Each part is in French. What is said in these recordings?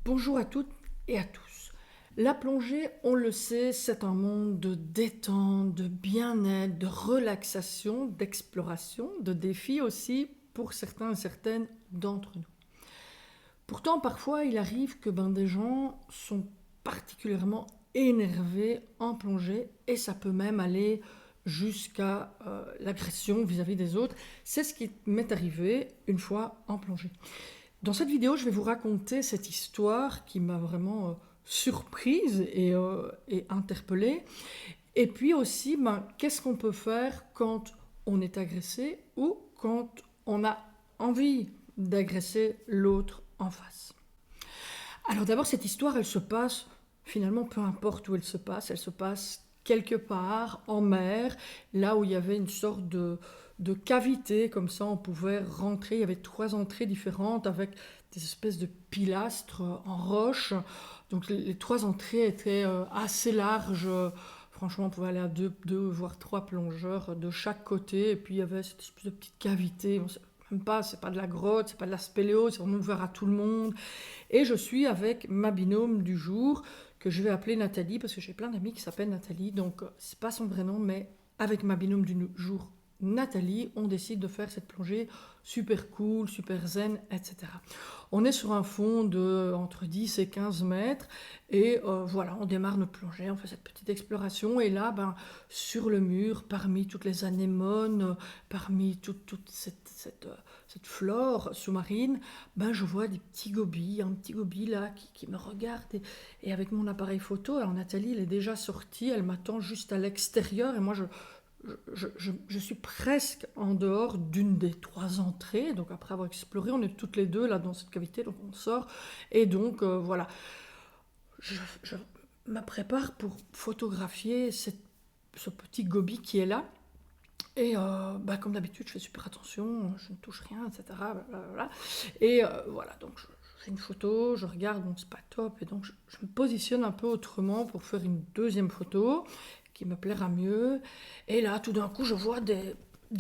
Bonjour à toutes et à tous. La plongée, on le sait, c'est un monde de détente, de bien-être, de relaxation, d'exploration, de défis aussi pour certains et certaines d'entre nous. Pourtant, parfois, il arrive que des gens sont particulièrement énervés en plongée et ça peut même aller jusqu'à l'agression vis-à-vis des autres. C'est ce qui m'est arrivé une fois en plongée. Dans cette vidéo, je vais vous raconter cette histoire qui m'a vraiment surprise et interpellée. Et puis aussi, qu'est-ce qu'on peut faire quand on est agressé ou quand on a envie d'agresser l'autre en face. Alors d'abord, cette histoire, elle se passe, finalement, peu importe où elle se passe quelque part en mer, là où il y avait une sorte de cavité, comme ça on pouvait rentrer, il y avait 3 entrées différentes avec des espèces de pilastres en roche, donc les 3 entrées étaient assez larges, franchement on pouvait aller à deux voire 3 plongeurs de chaque côté, et puis il y avait cette espèce de petite cavité, on sait même pas, c'est pas de la grotte, c'est pas de la spéléo, c'est vraiment ouvert à tout le monde, et je suis avec ma binôme du jour, que je vais appeler Nathalie, parce que j'ai plein d'amis qui s'appellent Nathalie, donc c'est pas son vrai nom, mais avec ma binôme du jour, Nathalie, on décide de faire cette plongée super cool, super zen, etc. On est sur un fond de entre 10 et 15 mètres, et voilà, on démarre notre plongée, on fait cette petite exploration, et là, sur le mur, parmi toutes les anémones, parmi toute cette flore sous-marine, je vois des petits gobies, un petit gobie là qui me regarde et avec mon appareil photo, alors Nathalie elle est déjà sortie, elle m'attend juste à l'extérieur et moi je suis presque en dehors d'une des 3 entrées, donc après avoir exploré, on est toutes les deux là dans cette cavité, donc on sort et donc voilà, je me prépare pour photographier ce petit gobi qui est là. Et comme d'habitude, je fais super attention, je ne touche rien, etc. Blablabla. Et voilà, donc je fais une photo, je regarde, donc c'est pas top, et donc je me positionne un peu autrement pour faire une deuxième photo qui me plaira mieux. Et là, tout d'un coup, je vois de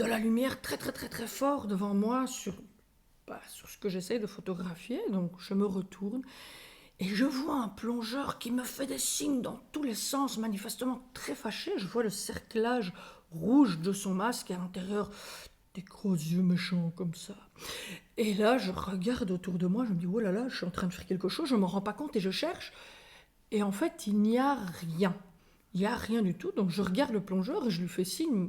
la lumière très très très très fort devant moi sur ce que j'essaie de photographier. Donc je me retourne et je vois un plongeur qui me fait des signes dans tous les sens, manifestement très fâché. Je vois le cerclage rouge de son masque et à l'intérieur des gros yeux méchants comme ça. Et là, je regarde autour de moi, je me dis, oh là là, je suis en train de faire quelque chose, je ne m'en rends pas compte et je cherche. Et en fait, il n'y a rien. Il n'y a rien du tout. Donc je regarde le plongeur et je lui fais signe,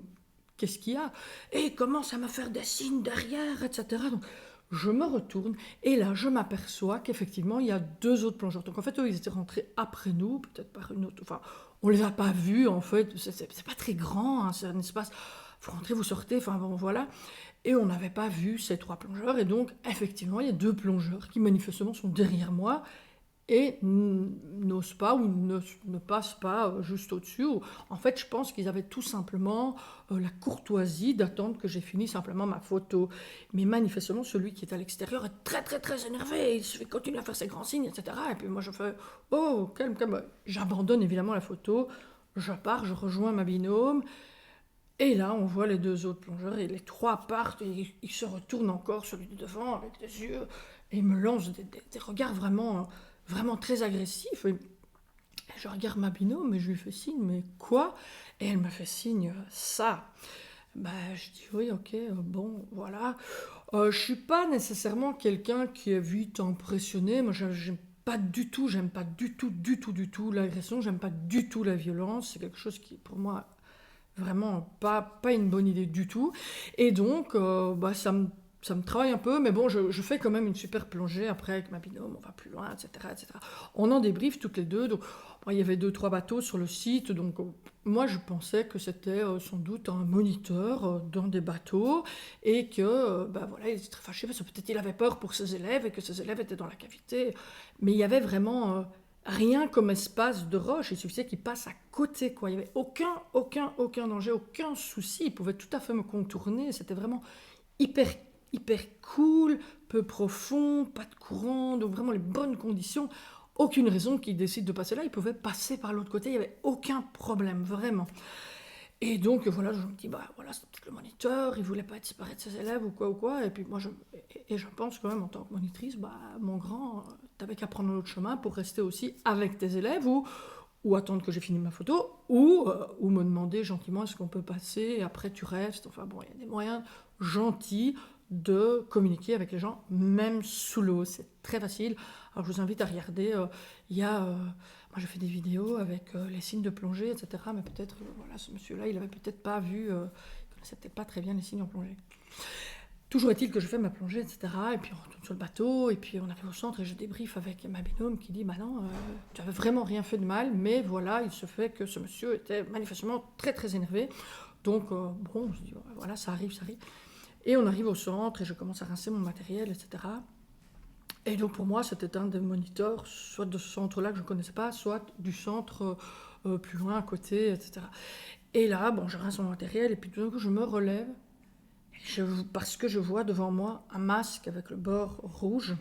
qu'est-ce qu'il y a? Et il commence à me faire des signes derrière, etc. Donc je me retourne et là je m'aperçois qu'effectivement il y a 2 autres plongeurs. Donc en fait eux ils étaient rentrés après nous, peut-être par une autre. Enfin, on les a pas vus en fait. C'est pas très grand, hein, c'est un espace. Vous rentrez, vous sortez, enfin bon voilà. Et on n'avait pas vu ces 3 plongeurs et donc effectivement il y a 2 plongeurs qui manifestement sont derrière moi et n'osent pas ou ne passent pas juste au-dessus. En fait, je pense qu'ils avaient tout simplement la courtoisie d'attendre que j'ai fini simplement ma photo. Mais manifestement, celui qui est à l'extérieur est très très très énervé. Il se fait continuer à faire ses grands signes, etc. Et puis moi, je fais oh, calme, calme. J'abandonne évidemment la photo. Je pars, je rejoins ma binôme. Et là, on voit les 2 autres plongeurs et les 3 partent et ils se retournent encore, celui de devant, avec des yeux, et ils me lancent des regards vraiment, vraiment très agressifs. Et je regarde ma binôme et je lui fais signe, mais quoi? Et elle me fait signe, ça. Je dis oui, ok, bon, voilà. Je suis pas nécessairement quelqu'un qui est vite impressionné. Moi, j'aime pas du tout, du tout, du tout l'agression. J'aime pas du tout la violence. C'est quelque chose qui, pour moi, vraiment pas une bonne idée du tout. Et donc, ça me travaille un peu, mais bon, je fais quand même une super plongée après avec ma binôme, on va plus loin, etc. etc. On en débriefe toutes les deux. Donc, bon, il y avait 2, 3 bateaux sur le site, donc moi je pensais que c'était sans doute un moniteur dans des bateaux et que, voilà, il était très fâché parce que peut-être il avait peur pour ses élèves et que ses élèves étaient dans la cavité. Mais il y avait vraiment rien comme espace de roche, il suffisait qu'il passe à côté, quoi. Il n'y avait aucun danger, aucun souci. Il pouvait tout à fait me contourner. C'était vraiment hyper, hyper cool, peu profond, pas de courant, donc vraiment les bonnes conditions. Aucune raison qu'il décide de passer là. Il pouvait passer par l'autre côté. Il n'y avait aucun problème, vraiment. Et donc, voilà, je me dis, bah voilà, c'est peut-être le moniteur, il voulait pas être séparé de ses élèves ou quoi. Et puis moi, je pense quand même, en tant que monitrice, bah mon grand, t'avais qu'à prendre un autre chemin pour rester aussi avec tes élèves ou attendre que j'ai fini ma photo, ou me demander gentiment est-ce qu'on peut passer, et après tu restes. Enfin bon, il y a des moyens gentils de communiquer avec les gens, même sous l'eau. C'est très facile. Alors je vous invite à regarder, il y a... moi, je fais des vidéos avec les signes de plongée, etc. Mais peut-être, voilà, ce monsieur-là, il avait peut-être pas vu, il connaissait peut-être pas très bien les signes en plongée. Toujours est-il que je fais ma plongée, etc. Et puis on retourne sur le bateau, et puis on arrive au centre, et je débriefe avec ma binôme qui dit, bah non, tu avais vraiment rien fait de mal, mais voilà, il se fait que ce monsieur était manifestement très très énervé. Donc, bon, je dis, voilà, ça arrive. Et on arrive au centre, et je commence à rincer mon matériel, etc. Et donc pour moi, c'était un des moniteurs, soit de ce centre-là que je ne connaissais pas, soit du centre plus loin, à côté, etc. Et là, bon, je rince mon matériel, et puis tout d'un coup, je me relève, parce que je vois devant moi un masque avec le bord rouge.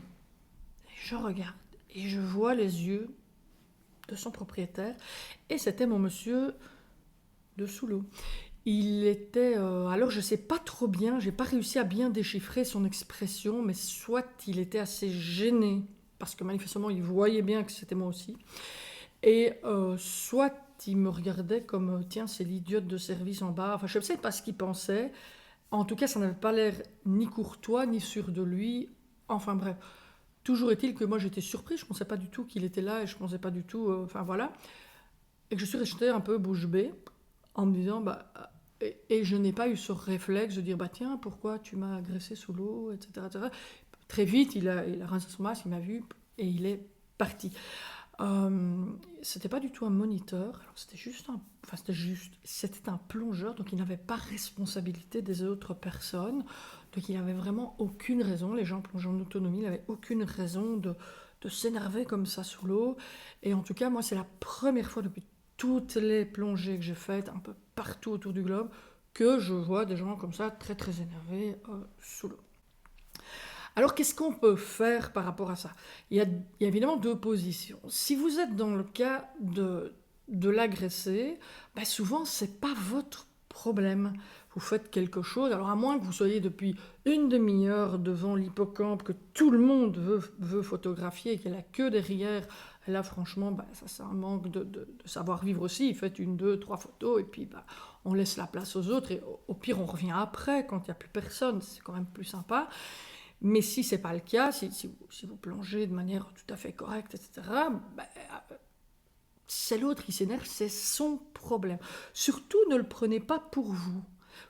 Et je regarde, et je vois les yeux de son propriétaire, et c'était mon monsieur de sous l'eau. Il était... alors je ne sais pas trop bien, j'ai pas réussi à bien déchiffrer son expression, mais soit il était assez gêné, parce que manifestement il voyait bien que c'était moi aussi, et soit il me regardait comme, tiens, c'est l'idiote de service en bas. Enfin, je ne sais pas ce qu'il pensait. En tout cas, ça n'avait pas l'air ni courtois, ni sûr de lui. Enfin bref, toujours est-il que moi j'étais surprise, je ne pensais pas du tout qu'il était là, et je ne pensais pas du tout... enfin voilà. Et que je suis restée un peu bouche bée, en me disant, bah... Et je n'ai pas eu ce réflexe de dire, bah tiens, pourquoi tu m'as agressé sous l'eau, etc. Très vite, il a rincé son masque, il m'a vu, et il est parti. C'était pas du tout un moniteur, alors c'était un plongeur, donc il n'avait pas responsabilité des autres personnes, donc il n'avait vraiment aucune raison, les gens plongent en autonomie, il n'avait aucune raison de s'énerver comme ça sous l'eau. Et en tout cas, moi, c'est la première fois depuis toutes les plongées que j'ai faites, un peu partout autour du globe, que je vois des gens comme ça, très très énervés sous l'eau. Alors, qu'est-ce qu'on peut faire par rapport à ça? Il y a évidemment deux positions. Si vous êtes dans le cas de l'agresser, ben souvent, ce n'est pas votre problème. Vous faites quelque chose, alors à moins que vous soyez depuis une demi-heure devant l'hippocampe, que tout le monde veut photographier et qu'il n'y a la queue derrière, là, franchement, ben, ça c'est un manque de savoir-vivre aussi. Faites une, deux, trois photos, et puis ben, on laisse la place aux autres, et au pire, on revient après, quand il n'y a plus personne, c'est quand même plus sympa. Mais si ce n'est pas le cas, si vous plongez de manière tout à fait correcte, etc., ben, c'est l'autre qui s'énerve, c'est son problème. Surtout, ne le prenez pas pour vous.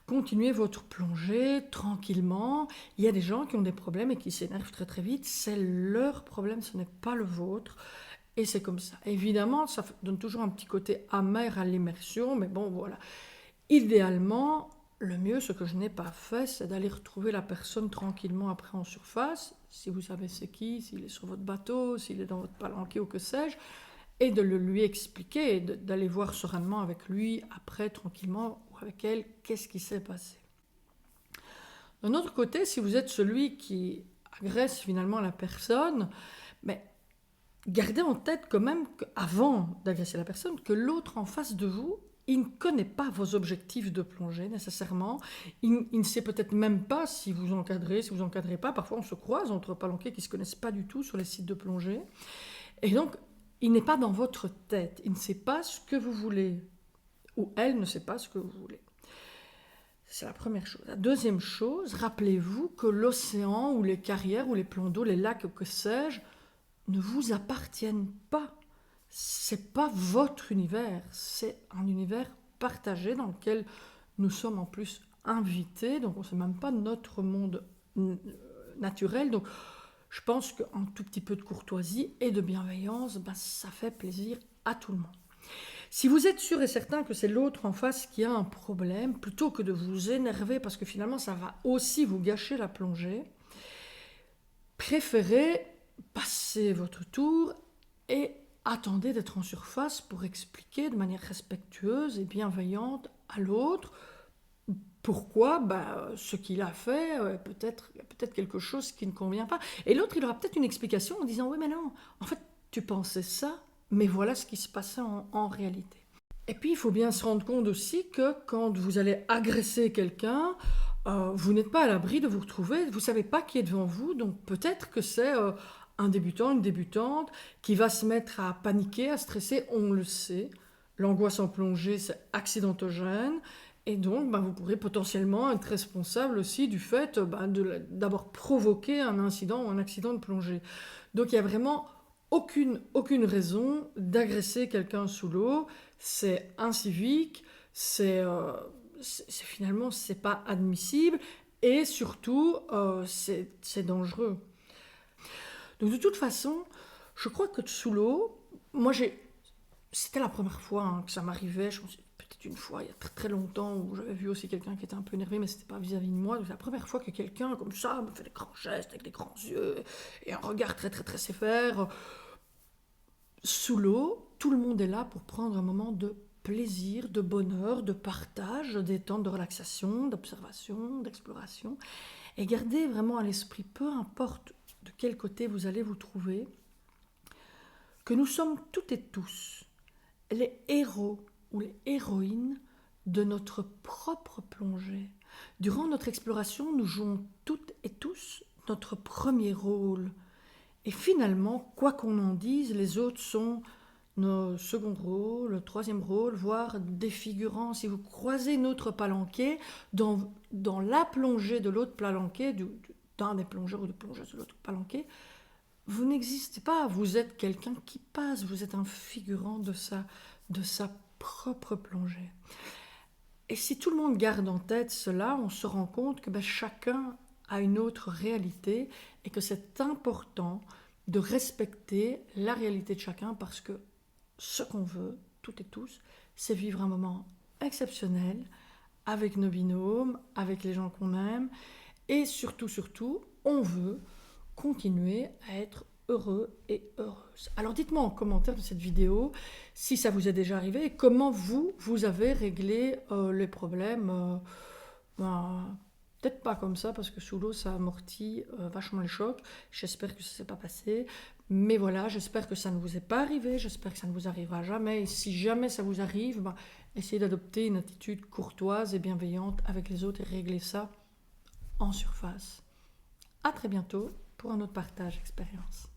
Continuez votre plongée tranquillement. Il y a des gens qui ont des problèmes et qui s'énervent très très vite. C'est leur problème, ce n'est pas le vôtre. Et c'est comme ça. Évidemment, ça donne toujours un petit côté amer à l'immersion, mais bon, voilà. Idéalement, le mieux, ce que je n'ai pas fait, c'est d'aller retrouver la personne tranquillement après en surface, si vous savez c'est qui, s'il est sur votre bateau, s'il est dans votre palanquet ou que sais-je, et de le lui expliquer, et d'aller voir sereinement avec lui, après, tranquillement, ou avec elle, qu'est-ce qui s'est passé. D'un autre côté, si vous êtes celui qui agresse finalement la personne, mais gardez en tête quand même, avant d'agresser la personne, que l'autre en face de vous, il ne connaît pas vos objectifs de plongée nécessairement. Il ne sait peut-être même pas si vous encadrez, si vous encadrez pas. Parfois, on se croise entre palanquets qui ne se connaissent pas du tout sur les sites de plongée. Et donc, il n'est pas dans votre tête. Il ne sait pas ce que vous voulez. Ou elle ne sait pas ce que vous voulez. C'est la première chose. La deuxième chose, rappelez-vous que l'océan ou les carrières ou les plans d'eau, les lacs, que sais-je, ne vous appartiennent pas. C'est pas votre univers, c'est un univers partagé dans lequel nous sommes en plus invités, donc on ne sait même pas notre monde naturel. Donc je pense qu'un tout petit peu de courtoisie et de bienveillance, ben, ça fait plaisir à tout le monde. Si vous êtes sûr et certain que c'est l'autre en face qui a un problème, plutôt que de vous énerver parce que finalement ça va aussi vous gâcher la plongée, préférez passer votre tour et attendez d'être en surface pour expliquer de manière respectueuse et bienveillante à l'autre pourquoi ce qu'il a fait, peut-être quelque chose qui ne convient pas. Et l'autre, il aura peut-être une explication en disant « Oui, mais non, en fait, tu pensais ça, mais voilà ce qui se passait en réalité. » Et puis, il faut bien se rendre compte aussi que quand vous allez agresser quelqu'un, vous n'êtes pas à l'abri de vous retrouver, vous ne savez pas qui est devant vous, donc peut-être que c'est un débutant, une débutante qui va se mettre à paniquer, à stresser, on le sait. L'angoisse en plongée, c'est accidentogène, et donc vous pourrez potentiellement être responsable aussi du fait d'avoir provoqué un incident ou un accident de plongée. Donc il n'y a vraiment aucune raison d'agresser quelqu'un sous l'eau, c'est incivique, finalement c'est pas admissible et surtout c'est dangereux. Donc de toute façon, je crois que sous l'eau, moi c'était la première fois que ça m'arrivait, je me suis peut-être une fois il y a très très longtemps où j'avais vu aussi quelqu'un qui était un peu énervé mais c'était pas vis-à-vis de moi, donc c'est la première fois que quelqu'un comme ça me fait des grands gestes avec des grands yeux et un regard très très très sévère. Sous l'eau, tout le monde est là pour prendre un moment de plaisir, de bonheur, de partage, de détente, de relaxation, d'observation, d'exploration. Et gardez vraiment à l'esprit, peu importe de quel côté vous allez vous trouver, que nous sommes toutes et tous les héros ou les héroïnes de notre propre plongée. Durant notre exploration, nous jouons toutes et tous notre premier rôle. Et finalement, quoi qu'on en dise, les autres sont nos seconds rôles, le troisième rôle, voire des figurants. Si vous croisez notre palanquet, dans la plongée de l'autre palanquet, d'un des plongeurs ou de plongeuses de l'autre palanquet, vous n'existez pas, vous êtes quelqu'un qui passe, vous êtes un figurant de sa propre plongée. Et si tout le monde garde en tête cela, on se rend compte que chacun a une autre réalité et que c'est important de respecter la réalité de chacun parce que ce qu'on veut, toutes et tous, c'est vivre un moment exceptionnel avec nos binômes, avec les gens qu'on aime et surtout, on veut continuer à être heureux et heureuse. Alors dites-moi en commentaire de cette vidéo si ça vous est déjà arrivé et comment vous avez réglé les problèmes. Peut-être pas comme ça parce que sous l'eau ça amortit vachement les chocs. J'espère que ça ne s'est pas passé. Mais voilà, j'espère que ça ne vous est pas arrivé, j'espère que ça ne vous arrivera jamais. Et si jamais ça vous arrive, essayez d'adopter une attitude courtoise et bienveillante avec les autres et régler ça en surface. À très bientôt pour un autre partage d'expérience.